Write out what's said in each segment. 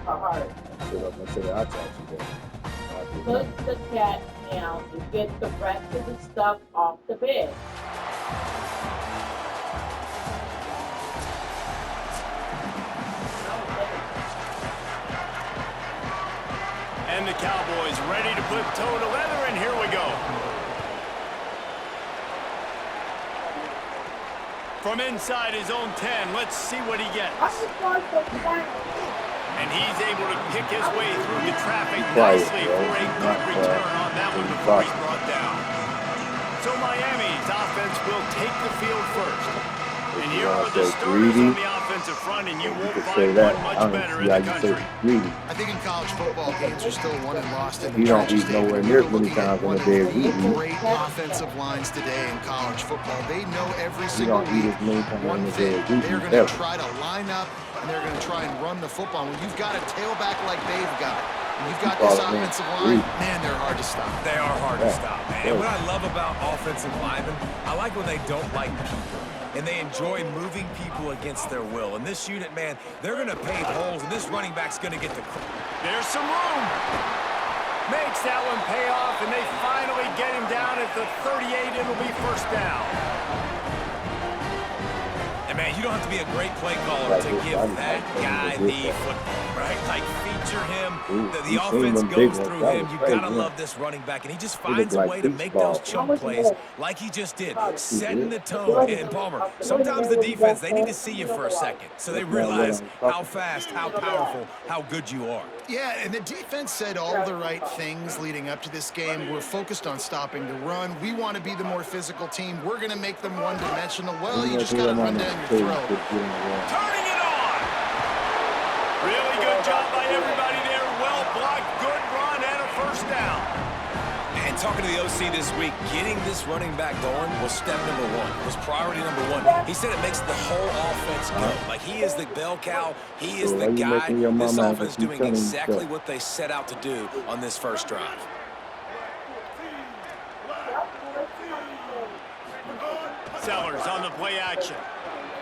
So I'm gonna say I taught you that. I did not. Put the cat down and get the rest of the stuff off the bed. And the Cowboys ready to put toe to leather, and here we go. From inside his own 10, let's see what he gets. And he's able to pick his way through the traffic nicely for a good return on that one before he's brought down. So Miami's offense will take the field first. And here are the starters on the offensive front, and you won't find one much better in the country. I think in college football, games are still won and lost in the You don't trenches. eat nowhere near as many times in a day as we eat. Great offensive lines today in college football. They know every single don't eat week as many times one in a day thing. as we They're eat going to ever. try to line up, and they're going to try and run the football. When you've got a tailback like they've got, and you've got this offensive line, man, they're hard to stop. They are hard to stop, man. And what I love about offensive linemen, I like when they don't like people. And they enjoy moving people against their will. And this unit, man, they're going to pave holes, and this running back's going to get the... There's some room. Makes that one pay off, and they finally get him down at the 38. It'll be first down. And, man, you don't have to be a great play caller to give that guy the football, right? Like, feature him. The offense goes through him. You've got to love this running back. And he just finds a way to make those chunk plays like he just did, setting the tone. And, Palmer, sometimes the defense, they need to see you for a second so they realize how fast, how powerful, how good you are. Yeah, and the defense said all the right things leading up to this game. We're focused on stopping the run. We want to be the more physical team. We're going to make them one-dimensional. Well, you just got to run down your throat. Turning it on. Really good job by everybody there. Well blocked, good run, and a first down. And talking to the OC this week, getting this running back going was step number one, was priority number one. He said it makes the whole offense go. Like, he is the bell cow. He is the guy. This offense doing exactly what they set out to do on this first drive. Sellers on the play action.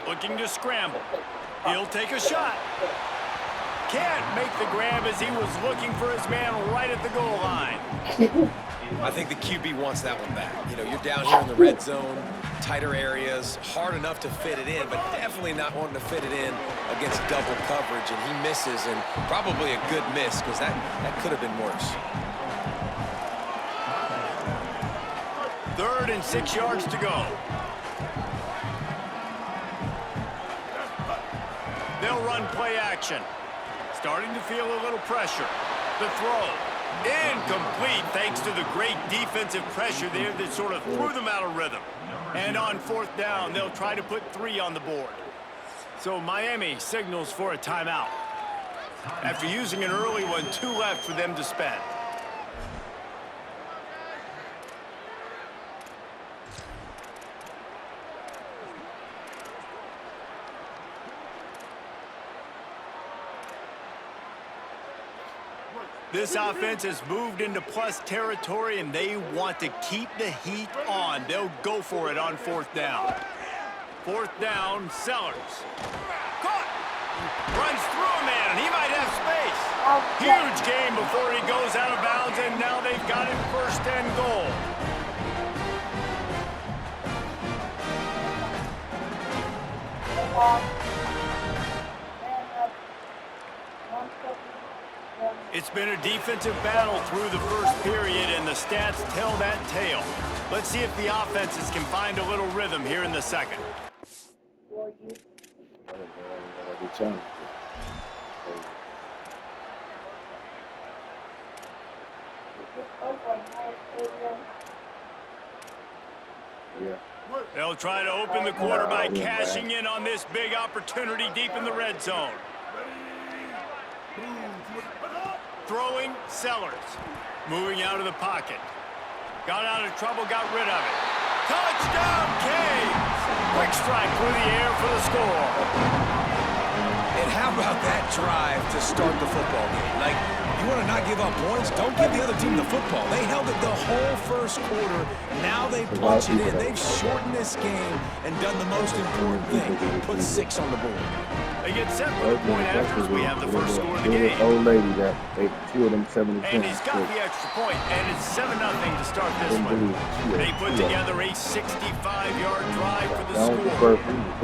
Looking to scramble. He'll take a shot. Can't make the grab as he was looking for his man right at the goal line. I think the QB wants that one back. You know, you're down here in the red zone, tighter areas, hard enough to fit it in, but definitely not wanting to fit it in against double coverage, and he misses, and probably a good miss because that could have been worse. 3rd and 6 yards to go. They'll run play action. Starting to feel a little pressure. The throw. Incomplete thanks to the great defensive pressure there that sort of threw them out of rhythm. And on 4th down, they'll try to put 3 on the board. So Miami signals for a timeout. After using an early one, 2 left for them to spend. This offense has moved into plus territory, and they want to keep the heat on. They'll go for it on 4th down. 4th down, Sellers. Caught! Runs through a man, and he might have space. Huge game before he goes out of bounds, and now they've got him 1st and goal. It's been a defensive battle through the first period, and the stats tell that tale. Let's see if the offenses can find a little rhythm here in the second. They'll try to open the quarter by cashing in on this big opportunity deep in the red zone. Throwing, Sellers. Moving out of the pocket. Got out of trouble, got rid of it. Touchdown, Canes! Quick strike through the air for the score. And how about that drive to start the football game? Like, you want to not give up points? Don't give the other team the football. They held it the whole first quarter. Now they punch it in. They've shortened this game and done the most important thing, put 6 on the board. They get set for the point after as we have the first score of the game. Old lady that they 2 of them 70 And he's got the extra point, and it's 7-0 to start this one. They put together a 65-yard drive for the score.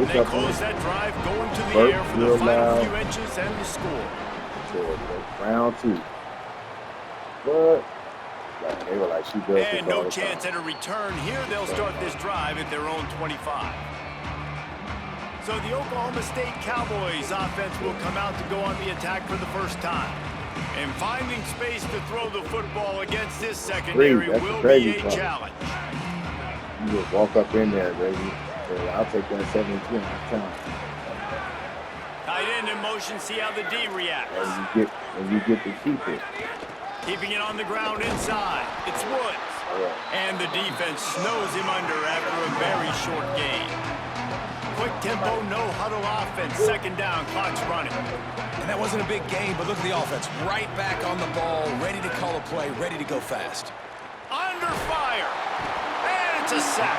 They close that drive going to the air for the final few inches and the score. Round 2. But they were like, she does. And no chance at a return here. They'll start this drive at their own 25. So the Oklahoma State Cowboys offense will come out to go on the attack for the first time. And finding space to throw the football against this secondary will be a challenge. You just walk up in there, baby. I'll take that 17 time. Tight end in motion, see how the D reacts. And you get to keep it. Keeping it on the ground inside. It's Woods. And the defense snows him under after a very short game. Quick tempo, no huddle offense. Second down, clock's running. And that wasn't a big game, but look at the offense. Right back on the ball, ready to call a play, ready to go fast. Under fire. And it's a sack.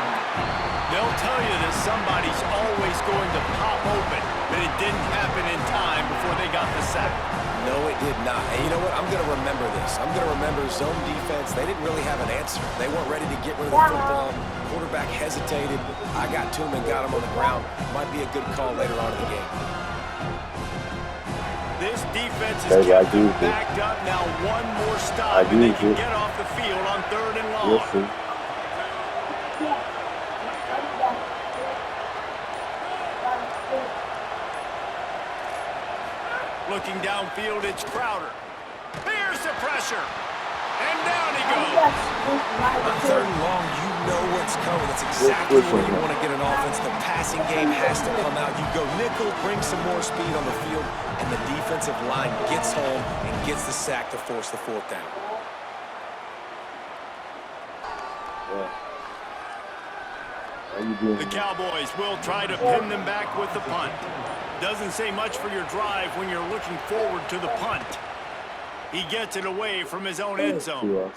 They'll tell you that somebody's always going to pop open, but it didn't happen in time before they got the sack. No, it did not. And you know what? I'm going to remember this. I'm going to remember zone defense. They didn't really have an answer. They weren't ready to get rid of the football. Quarterback hesitated. I got to him and got him on the ground. Might be a good call later on in the game. This defense is getting backed up. Now one more stop, and they can get off the field on 3rd and long. Looking downfield, it's Crowder. Here's the pressure. And down he goes. On 3rd and long, you know what's coming. That's exactly where you want to get an offense. The passing game has to come out. You go nickel, bring some more speed on the field, and the defensive line gets home and gets the sack to force the 4th down. The Cowboys will try to pin them back with the punt. Doesn't say much for your drive when you're looking forward to the punt. He gets it away from his own end zone.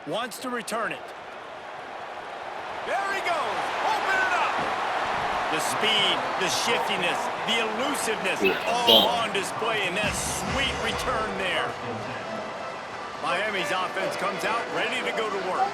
Wants to return it. There he goes. Open it up. The speed, the shiftiness, the elusiveness, all on display in that sweet return there. Miami's offense comes out ready to go to work.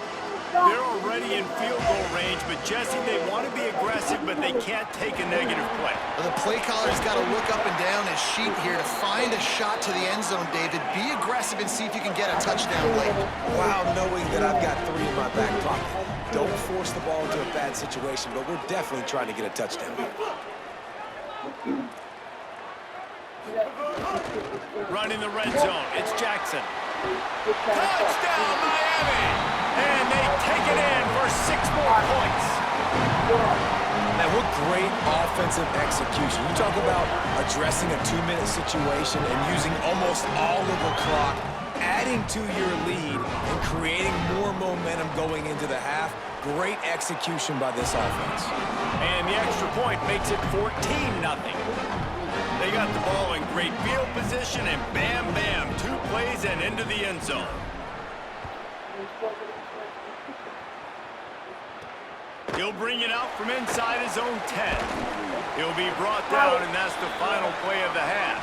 They're already in field goal range, but Jesse, they want to be aggressive, but they can't take a negative play. Well, the play caller's got to look up and down his sheet here to find a shot to the end zone, David. Be aggressive and see if you can get a touchdown late. Wow, knowing that I've got 3 in my back pocket. Don't force the ball into a bad situation, but we're definitely trying to get a touchdown. Running the red zone, it's Jackson. Touchdown, Miami! And they take it in for 6 more points. Man, what great offensive execution. You talk about addressing a 2-minute situation and using almost all of the clock, adding to your lead, and creating more momentum going into the half. Great execution by this offense. And the extra point makes it 14-0. They got the ball in great field position, and bam, bam, 2 plays and into the end zone. He'll bring it out from inside his own 10. He'll be brought down, and that's the final play of the half.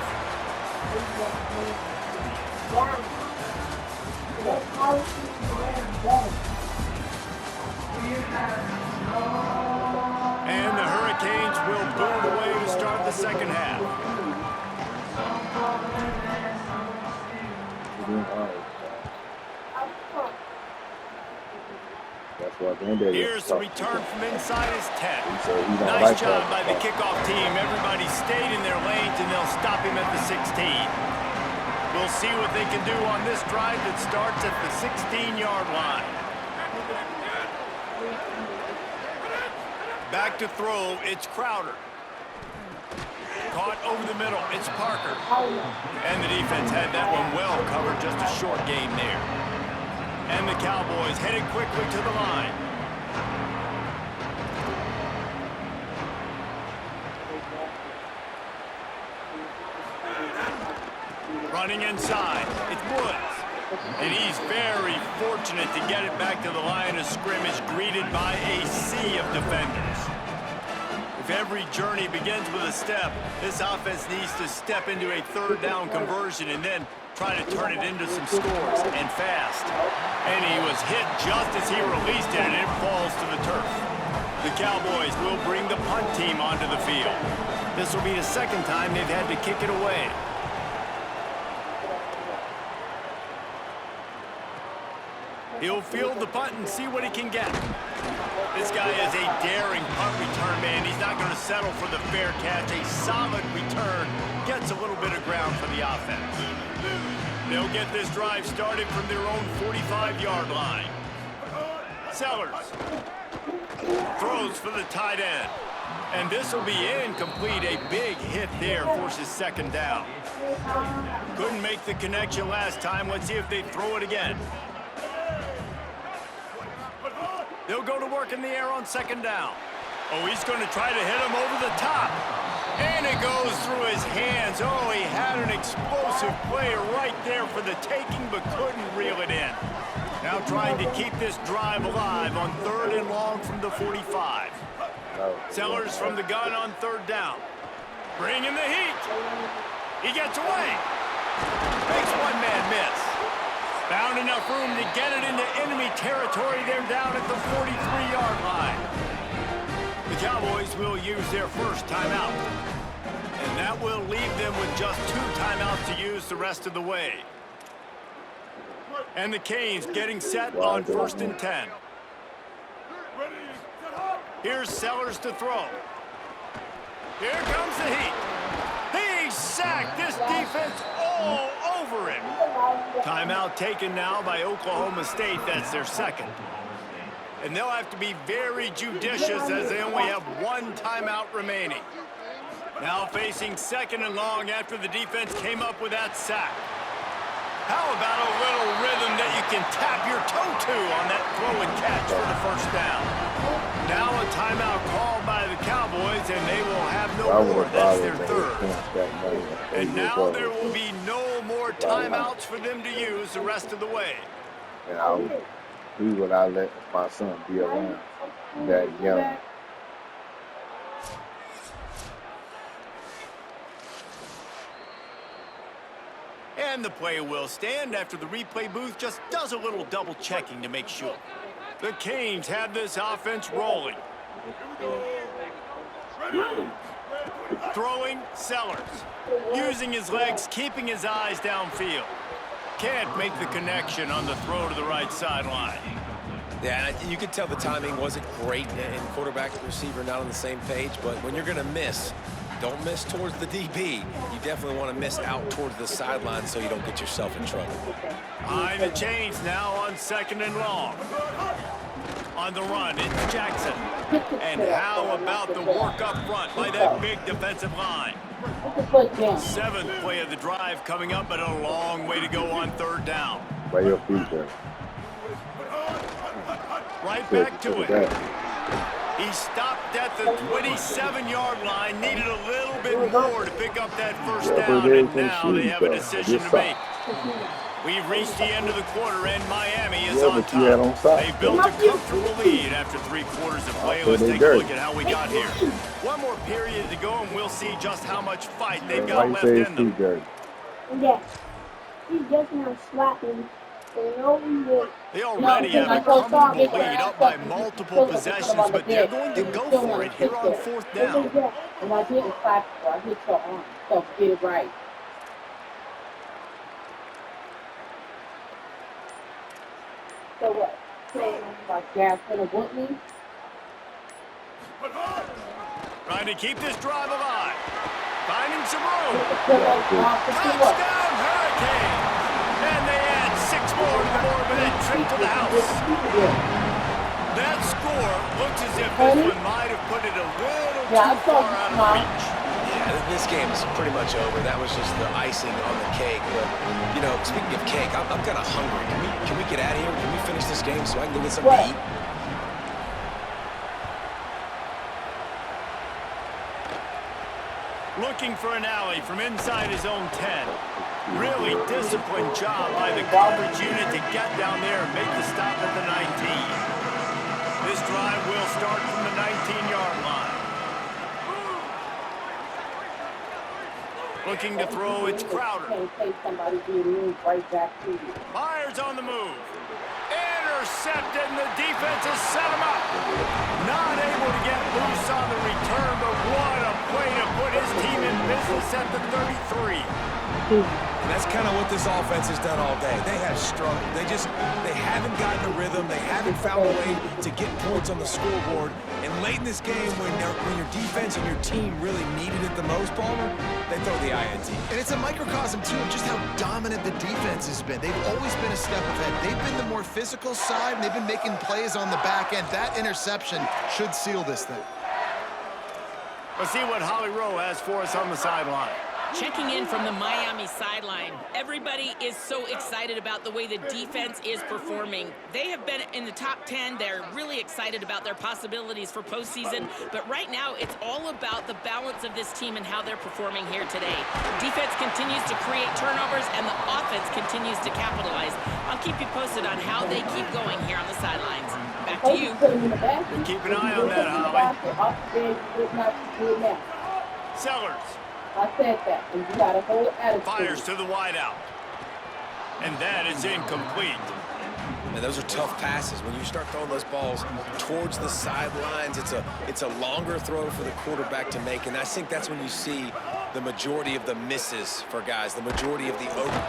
And the Hurricanes will boom away to start the second half. Here's the return from inside his 10. Nice job by the kickoff team. Everybody stayed in their lanes, and they'll stop him at the 16. We'll see what they can do on this drive that starts at the 16-yard line. Back to throw, it's Crowder. Caught over the middle, it's Parker. And the defense had that one well covered, just a short game there. And the Cowboys headed quickly to the line. Running inside, it's Woods. And he's very fortunate to get it back to the line of scrimmage, greeted by a sea of defenders. If every journey begins with a step, this offense needs to step into a third down conversion and then try to turn it into some scores, and fast. And he was hit just as he released it, and it falls to the turf. The Cowboys will bring the punt team onto the field. This will be the second time they've had to kick it away. He'll field the punt and see what he can get. This guy is a daring punt return man. He's not going to settle for the fair catch. A solid return gets a little bit of ground for the offense. They'll get this drive started from their own 45-yard line. Sellers throws for the tight end. And this will be incomplete. A big hit there forces second down. Couldn't make the connection last time. Let's see if they throw it again. They'll go to work in the air on second down. Oh, he's going to try to hit him over the top. And it goes through his hands. Oh, he had an explosive play right there for the taking, but couldn't reel it in. Now trying to keep this drive alive on 3rd and long from the 45. Sellers from the gun on 3rd down. Bringing the heat. He gets away. Makes one man miss. Found enough room to get it into enemy territory. They're down at the 43-yard line. The Cowboys will use their first timeout. And that will leave them with just 2 timeouts to use the rest of the way. And the Canes getting set on 1st and 10. Here's Sellers to throw. Here comes the heat. He sacked this defense all over him. Timeout taken now by Oklahoma State. That's their second. And they'll have to be very judicious as they only have 1 timeout remaining. Now facing 2nd and long after the defense came up with that sack. How about a little rhythm that you can tap your toe to on that throw and catch for the first down? Now a timeout called by the Cowboys, and they will have no more. That's their 3rd. And now there will be no more timeouts for them to use the rest of the way. And who would I let my son be around that young? And the play will stand after the replay booth just does a little double checking to make sure. The Canes have this offense rolling. Throwing Sellers. Using his legs, keeping his eyes downfield. Can't make the connection on the throw to the right sideline. Yeah, you could tell the timing wasn't great and quarterback and receiver not on the same page, but when you're going to miss, don't miss towards the DB. You definitely want to miss out towards the sideline so you don't get yourself in trouble. Behind the chains now on 2nd and long. On the run, it's Jackson. And how about the work up front by that big defensive line? 7th play of the drive coming up, but a long way to go on 3rd down. By your feet there. Right back to it. He stopped at the 27-yard line, needed a little bit more to pick up that first down, and now they have a decision to make. We've reached the end of the quarter, and Miami is on top. They built a comfortable lead after 3 quarters of play. Let's take a look at how we got here. One more period to go, and we'll see just how much fight they've got left in them. Yeah, he's just now slapping. They already have a comfortable lead up by multiple possessions, but they're going to go for it here on 4th down. And I didn't clap for I hit your arm. So get it right. So what? Like Dad's gonna want me? Trying to keep this drive alive. Finding some room. Touchdown, Hurricane! And they add 6 more to the board with that trip to the house. That score looks as if this one might have put it a little too far out of reach. Yeah, this game is pretty much over. That was just the icing on the cake. But, you know, speaking of cake, I'm kind of hungry. Can we get out of here? Can we finish this game so I can go get something to eat? Looking for an alley from inside his own 10. Really disciplined job by the coverage unit to get down there and make the stop at the 19. This drive will start from the 19-yard line. Looking to throw, it's Crowder. Myers on the move. Intercepted, and the defense has set him up. Not able to get loose on the return, but what a play to put his team in business at the 33. And that's kind of what this offense has done all day. They have struggled. They haven't gotten a rhythm. They haven't found a way to get points on the scoreboard. And late in this game, when your defense and your team really needed it the most, Palmer, they throw the INT. And it's a microcosm, too, of just how dominant the defense has been. They've always been a step ahead. They've been the more physical side, and they've been making plays on the back end. That interception should seal this thing. Let's see what Holly Rowe has for us on the sideline. Checking in from the Miami sideline. Everybody is so excited about the way the defense is performing. They have been in the top 10. They're really excited about their possibilities for postseason. But right now, it's all about the balance of this team and how they're performing here today. Defense continues to create turnovers, and the offense continues to capitalize. I'll keep you posted on how they keep going here on the sidelines. Back to you. We'll keep an eye on that, Holly. Sellers. I said that, and you got a whole attitude. Fires to the wideout. And that is incomplete. And those are tough passes. When you start throwing those balls towards the sidelines, it's a longer throw for the quarterback to make. And I think that's when you see the majority of the misses for guys, the majority of the open.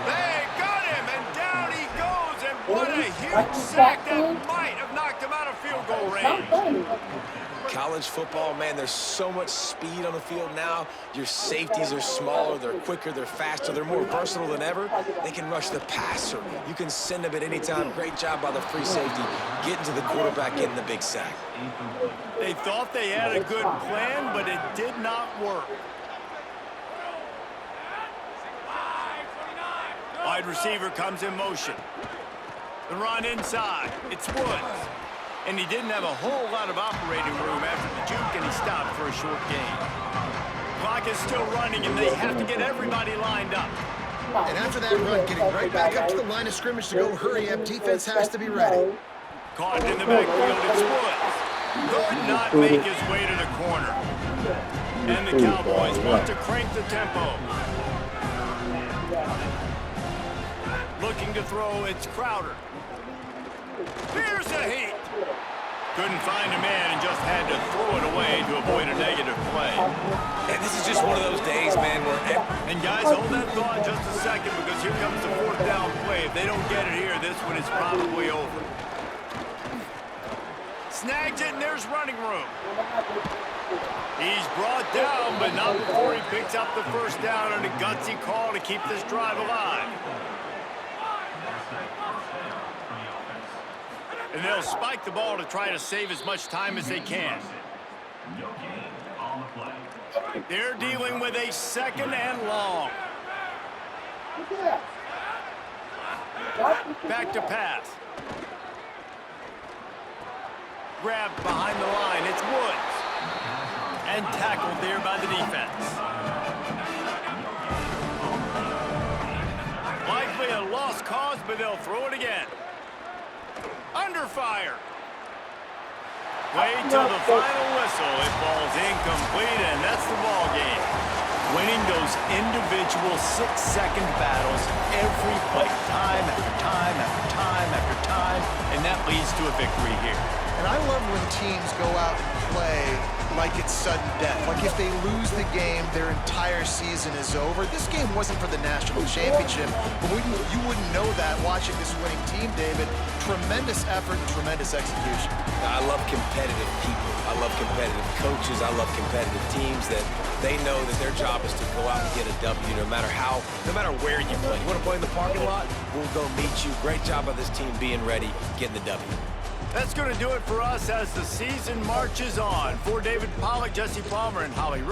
They got him, and down he goes. And what a huge sack that might have knocked him out of field goal range. College football, man, there's so much speed on the field now. Your safeties are smaller, they're quicker, they're faster, they're more versatile than ever. They can rush the passer. You can send them at any time. Great job by the free safety, getting to the quarterback, getting the big sack. They thought they had a good plan, but it did not work. Wide receiver comes in motion. The run inside. It's Woods. And he didn't have a whole lot of operating room after the juke, and he stopped for a short gain. Clock is still running, and they have to get everybody lined up. And after that run, getting right back up to the line of scrimmage to go hurry up, defense has to be ready. Caught in the backfield, it's Woods. Could not make his way to the corner. And the Cowboys want to crank the tempo. Looking to throw, it's Crowder. Here's the heat. Couldn't find a man and just had to throw it away to avoid a negative play. And this is just one of those days, man, where... And guys, hold that thought just a second, because here comes the fourth down play. If they don't get it here, this one is probably over. Snags it, and there's running room. He's brought down, but not before he picks up the first down on a gutsy call to keep this drive alive. And they'll spike the ball to try to save as much time as they can. They're dealing with a second and long. Back to pass. Grabbed behind the line. It's Woods. And tackled there by the defense. Likely a lost cause, but they'll throw it again. Under fire. Wait till the final whistle. It falls incomplete, and that's the ball game. Winning those individual 6-second battles every play, time after time after time after time, and that leads to a victory here. And I love when teams go out and play like it's sudden death. Like if they lose the game, their entire season is over. This game wasn't for the national championship, but you wouldn't know that watching this winning team, David. Tremendous effort and tremendous execution. I love competitive people. I love competitive coaches. I love competitive teams that they know that their job is to go out and get a W no matter where you play. You want to play in the parking lot? We'll go meet you. Great job by this team being ready, getting the W. That's going to do it for us as the season marches on. For David Pollack, Jesse Palmer, and Holly Rowe.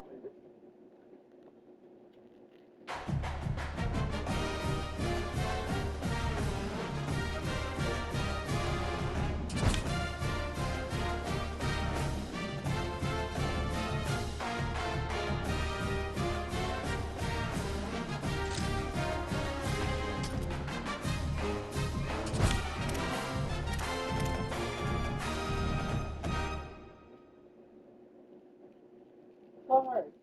worry.